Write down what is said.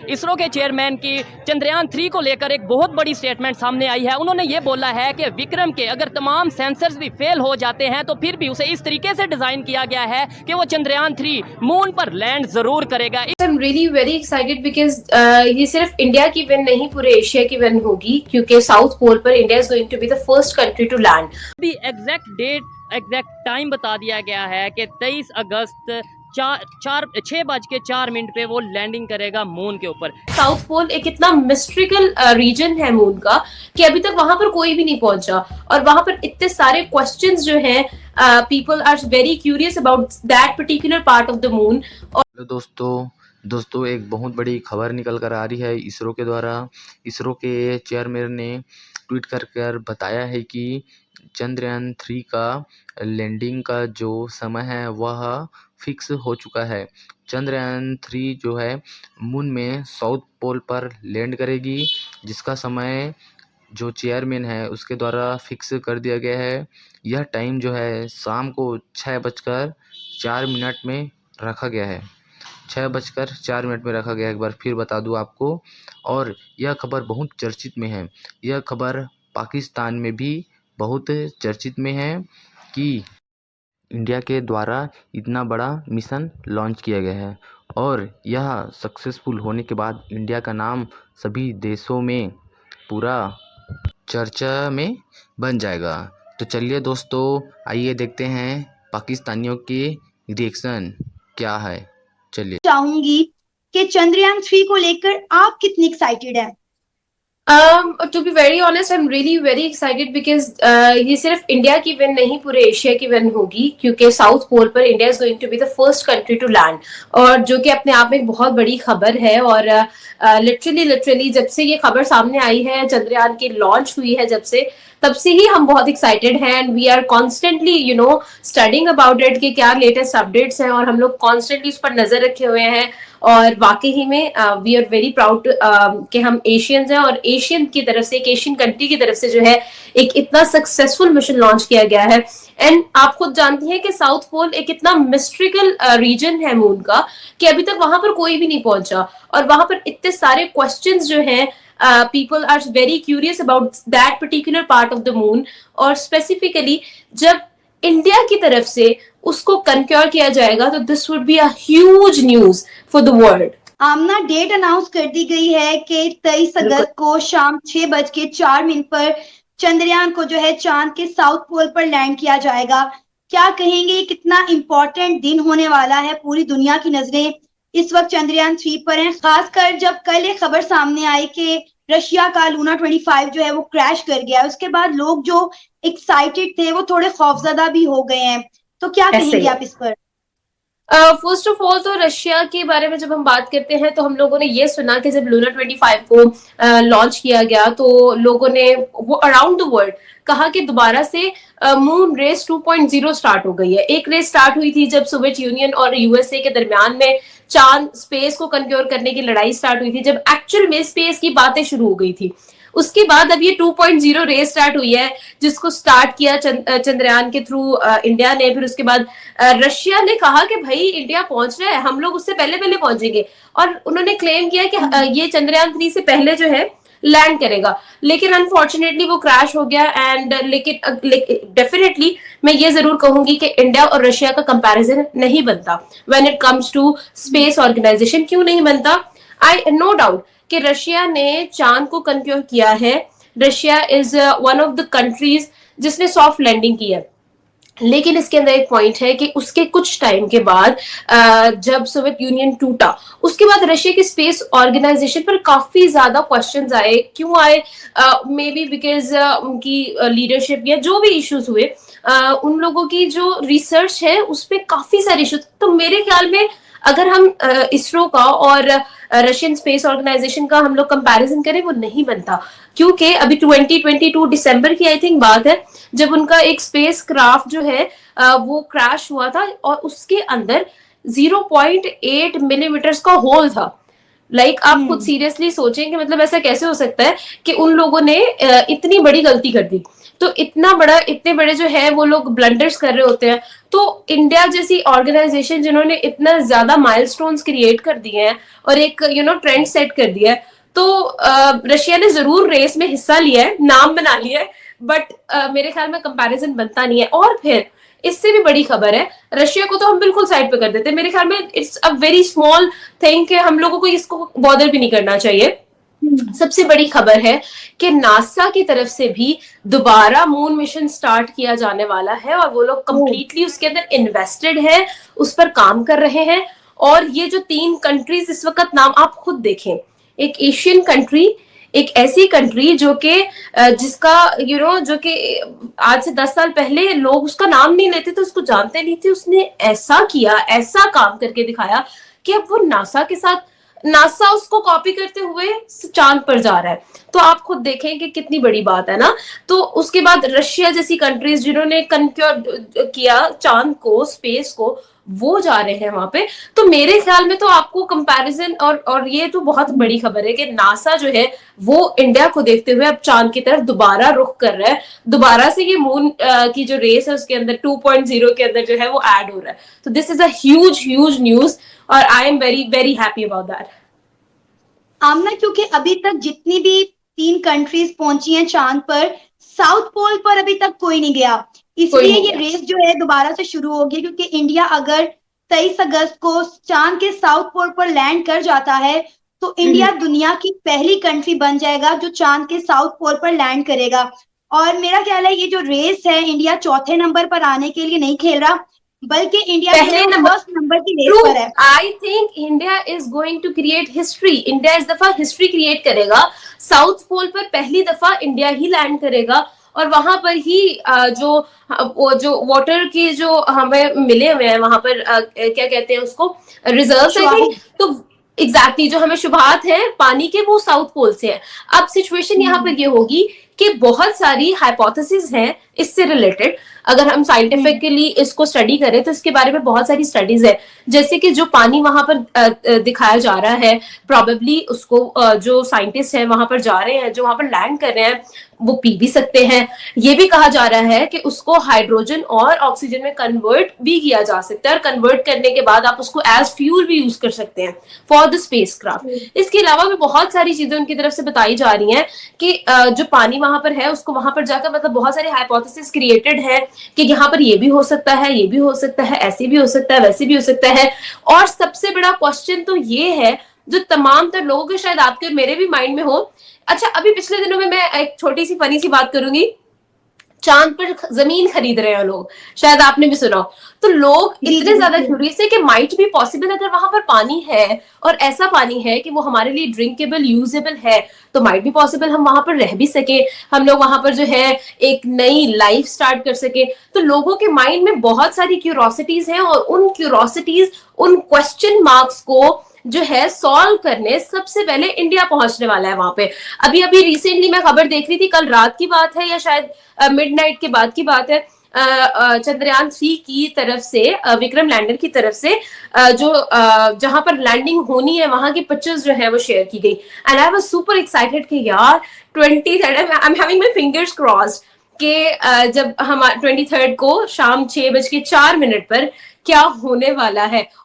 इसरो के चेयरमैन की चंद्रयान 3 को लेकर एक बहुत बड़ी स्टेटमेंट सामने आई है। उन्होंने ये बोला है कि विक्रम के अगर तमाम सेंसर्स भी फेल हो जाते हैं तो फिर भी उसे इस तरीके से डिजाइन किया गया है कि वो चंद्रयान 3 मून पर लैंड जरूर करेगा। I am really very excited because ये सिर्फ इंडिया की विन नहीं, पूरे एशिया की विन होगी, क्योंकि साउथ पोल पर India is going to be the first country to land. अभी एग्जैक्ट डेट, एग्जैक्ट टाइम बता दिया गया है कि 23 अगस्त 6:04 पे वो लैंडिंग करेगा मून के ऊपर। साउथ पोल एक इतना मिस्ट्रिकल रीजन है मून का कि अभी तक वहां पर कोई भी नहीं पहुंचा, और वहां पर इतने सारे क्वेश्चंस जो हैं, people are very curious about that particular part of the moon. Hello दोस्तों एक बहुत बड़ी खबर निकल कर आ रही है इसरो के द्वारा। इसरो के चेयरमैन ने ट्वीट कर बताया है कि चंद्रयान 3 का लैंडिंग का जो समय है वह फिक्स हो चुका है। चंद्रयान 3 जो है मून में साउथ पोल पर लैंड करेगी, जिसका समय जो चेयरमैन है उसके द्वारा फिक्स कर दिया गया है। यह टाइम जो है शाम को 6:04 में रखा गया है। 6:04 में रखा गया है। एक बार फिर बता दूं आपको, और यह खबर बहुत चर्चित में है। यह खबर पाकिस्तान में भी बहुत चर्चित में है कि इंडिया के द्वारा इतना बड़ा मिशन लॉन्च किया गया है, और यह सक्सेसफुल होने के बाद इंडिया का नाम सभी देशों में पूरा चर्चा में बन जाएगा। तो चलिए दोस्तों, आइए देखते हैं पाकिस्तानियों के रिएक्शन क्या है। चलिए। चाहूंगी कि चंद्रयान 3 को लेकर आप कितनी एक्साइटेड हैं? To be very honest, I'm really very excited because ये सिर्फ इंडिया की विन नहीं, पूरे एशिया की विन होगी, क्योंकि साउथ पोल पर India is going to be the first country to land, और जो कि अपने आप में एक बहुत बड़ी खबर है। और लिटरली जब से ये खबर सामने आई है, चंद्रयान की लॉन्च हुई है तब से ही हम बहुत एक्साइटेड हैं, and we are constantly studying about it कि क्या लेटेस्ट अपडेट्स हैं, और हम लोग कॉन्स्टेंटली उस पर नजर रखे हुए हैं। और वाकई ही में वी आर वेरी प्राउड कि हम एशियंस हैं, और एशियन की तरफ से, एक एशियन कंट्री की तरफ से जो है एक इतना सक्सेसफुल मिशन लॉन्च किया गया है। एंड आप खुद जानती हैं कि साउथ पोल एक इतना मिस्ट्रिकल रीजन है मून का कि अभी तक वहां पर कोई भी नहीं पहुंचा, और वहां पर इतने सारे क्वेश्चंस जो हैं, people are very curious about that particular part of the moon. और स्पेसिफिकली जब इंडिया की तरफ से उसको कन्क्योर किया जाएगा तो this would be a huge news for the world. आमना, डेट अनाउंस कर दी गई है कि 23 अगस्त को शाम 6:04 पर चंद्रयान को जो है चांद के साउथ पोल पर लैंड किया जाएगा। क्या कहेंगे, कितना इंपॉर्टेंट दिन होने वाला है? पूरी दुनिया की नजरें इस वक्त चंद्रयान 3 पर हैं, खासकर जब कल एक खबर सामने आई कि रशिया का लूना 25 जो है वो क्रैश कर गया। उसके बाद लोग जो एक्साइटेड थे वो थोड़े खौफजदा भी हो गए हैं। तो क्या कहेंगे आप इस पर? फर्स्ट ऑफ ऑल तो रशिया के बारे में जब हम बात करते हैं तो हम लोगों ने ये सुना कि जब लूना 25 को लॉन्च किया गया तो लोगों ने वो अराउंड द वर्ल्ड कहा कि दोबारा से मून रेस 2.0 स्टार्ट हो गई है। एक रेस स्टार्ट हुई थी जब सोवियत यूनियन और यूएसए के दरमियान में चांद स्पेस को कंक्योर करने की लड़ाई स्टार्ट हुई थी, जब एक्चुअल में स्पेस की बातें शुरू हो गई थी। उसके बाद अब ये 2.0 रेस स्टार्ट हुई है, जिसको स्टार्ट किया चंद्रयान के थ्रू इंडिया ने। फिर उसके बाद रशिया ने कहा कि भाई इंडिया पहुंच रहा है, हम लोग उससे पहले पहुंचेंगे, और उन्होंने क्लेम किया कि ये चंद्रयान 3 से पहले जो है लैंड करेगा। लेकिन अनफॉर्चुनेटली वो क्रैश हो गया। एंड लेकिन डेफिनेटली मैं ये जरूर कहूंगी कि इंडिया और रशिया का कंपैरिजन नहीं बनता when it comes to space organisation. क्यों नहीं बनता? आई नो डाउट कि रशिया ने चांद को कंक्योर किया है। Russia is one of the countries जिसने सॉफ्ट लैंडिंग की है, लेकिन इसके अंदर एक पॉइंट है कि उसके कुछ टाइम के बाद जब सोवियत यूनियन टूटा, उसके बाद रशिया की स्पेस ऑर्गेनाइजेशन पर काफी ज्यादा क्वेश्चंस आए। क्यों आए? मे बी बिकॉज उनकी लीडरशिप या जो भी इश्यूज हुए, उन लोगों की जो रिसर्च है उस पर काफी सारे इश्यूज। तो मेरे ख्याल में अगर हम इसरो का और रशियन स्पेस ऑर्गेनाइजेशन का हम लोग कंपैरिजन करें, वो नहीं बनता। क्योंकि अभी 2022 दिसंबर की आई थिंक बात है जब उनका एक स्पेस क्राफ्ट जो है वो क्रैश हुआ था, और उसके अंदर 0.8 मिलीमीटर का होल था। आप खुद सीरियसली सोचें कि मतलब ऐसा कैसे हो सकता है कि उन लोगों ने इतनी बड़ी गलती कर दी। तो इतने बड़े जो है वो लोग ब्लंडर्स कर रहे होते हैं। तो इंडिया जैसी ऑर्गेनाइजेशन जिन्होंने इतना ज्यादा माइलस्टोन्स क्रिएट कर दिए हैं और एक ट्रेंड सेट कर दिया है, तो रशिया ने जरूर रेस में हिस्सा लिया है, नाम बना लिया है, बट मेरे ख्याल में कंपैरिजन बनता नहीं है। और फिर इससे भी बड़ी खबर है, रशिया को तो हम बिल्कुल साइड पे कर देते हैं, मेरे ख्याल में it's a very small thing कि हम लोगों को इसको बॉदर भी नहीं करना चाहिए। सबसे बड़ी खबर है कि नासा की तरफ से भी दोबारा मून मिशन स्टार्ट किया जाने वाला है और वो लोग कंप्लीटली उसके अंदर इन्वेस्टेड है, उस पर काम कर रहे हैं। और ये जो 3 कंट्रीज इस वक्त नाम आप खुद देखें, एक एशियन कंट्री, एक ऐसी कंट्री जो कि जिसका जो कि आज से 10 साल पहले लोग उसका नाम नहीं लेते थे, उसको जानते नहीं थे, उसने ऐसा किया, ऐसा काम करके दिखाया कि अब वो नासा उसको कॉपी करते हुए चांद पर जा रहा है। तो आप खुद देखें कि कितनी बड़ी बात है ना। तो उसके बाद रशिया जैसी कंट्रीज जिन्होंने कनक्योर किया चांद को, स्पेस को, वो जा रहे हैं वहां पे। तो मेरे ख्याल में तो आपको कंपैरिजन और ये तो बहुत बड़ी खबर है कि नासा जो है वो इंडिया को देखते हुए अब चांद की तरफ दोबारा रुख कर रहा है, दोबारा से ये मून की जो रेस है उसके अंदर 2.0 के अंदर जो है वो ऐड हो रहा है। तो this is a huge news और I am very very happy about that. Amna, क्योंकि अभी तक जितनी भी 3 कंट्रीज पहुंची हैं चांद पर, साउथ पोल पर अभी तक कोई नहीं गया, इसलिए ये रेस जो है दोबारा से शुरू होगी। क्योंकि इंडिया अगर 23 अगस्त को चांद के साउथ पोल पर लैंड कर जाता है तो इंडिया दुनिया की पहली कंट्री बन जाएगा जो चांद के साउथ पोल पर लैंड करेगा। और मेरा ख्याल है ये जो रेस है, इंडिया चौथे नंबर पर आने के लिए नहीं खेल रहा, बल्कि इंडिया फर्स्ट नंबर की रेस पर है। I think India is going to create history. India इस दफा हिस्ट्री क्रिएट करेगा, साउथ पोल पर पहली दफा इंडिया ही लैंड करेगा और वहां पर ही जो वाटर की जो हमें मिले हुए हैं वहां पर क्या कहते हैं उसको, रिजर्व्स आई थिंक। तो एग्जैक्टली जो हमें शुभात है पानी के, वो साउथ पोल से है। अब सिचुएशन यहाँ पर ये होगी कि बहुत सारी हाइपोथेसिस हैं इससे रिलेटेड। अगर हम साइंटिफिकली इसको स्टडी करें तो इसके बारे में बहुत सारी स्टडीज है, जैसे कि जो पानी वहां पर दिखाया जा रहा है, प्रोबेबली उसको जो साइंटिस्ट है वहां पर जा रहे हैं, जो वहां पर लैंड कर रहे हैं, वो पी भी सकते हैं। ये भी कहा जा रहा है कि उसको हाइड्रोजन और ऑक्सीजन में कन्वर्ट भी किया जा सकता है और कन्वर्ट करने के बाद आप उसको एज फ्यूल भी यूज कर सकते हैं फॉर द स्पेसक्राफ्ट। इसके अलावा भी बहुत सारी चीजें उनकी तरफ से बताई जा रही हैं कि जो पानी वहां पर है उसको वहां पर जाकर, मतलब बहुत सारी हाइपोथेसिस क्रिएटेड है कि यहाँ पर ये भी हो सकता है, ये भी हो सकता है, ऐसे भी हो सकता है, वैसे भी हो सकता है। और सबसे बड़ा क्वेश्चन तो ये है जो तमाम तर लोगों के, शायद आपके और मेरे भी माइंड में हो। अच्छा, अभी पिछले दिनों में मैं एक छोटी सी फनी सी बात करूंगी, चांद पर जमीन खरीद रहे हैं लोग, शायद आपने भी सुना हो। तो लोग इतने ज्यादा क्यूरियस है कि माइट भी पॉसिबल, अगर वहां पर पानी है और ऐसा पानी है कि वो हमारे लिए ड्रिंकेबल, यूजेबल है, तो माइट भी पॉसिबल हम वहां पर रह भी सके, हम लोग वहां पर जो है एक नई लाइफ स्टार्ट कर सके। तो लोगों के माइंड में बहुत सारी क्यूरोसिटीज हैं और उन क्यूरोसिटीज, उन क्वेश्चन मार्क्स को जो है सॉल्व करने सबसे पहले इंडिया पहुंचने वाला है वहां पे। अभी रिसेंटली मैं खबर देख रही थी, कल रात की बात है या शायद मिडनाइट के बाद की बात है, चंद्रयान 3 की तरफ से, विक्रम लैंडर की तरफ से जो जहां पर लैंडिंग होनी है वहां की पिक्चर्स जो है वो शेयर की गई। And I was super excited कि यार 23 I am having my fingers crossed कि जब हम 23 को शाम 6:04 पर क्या होने वाला है।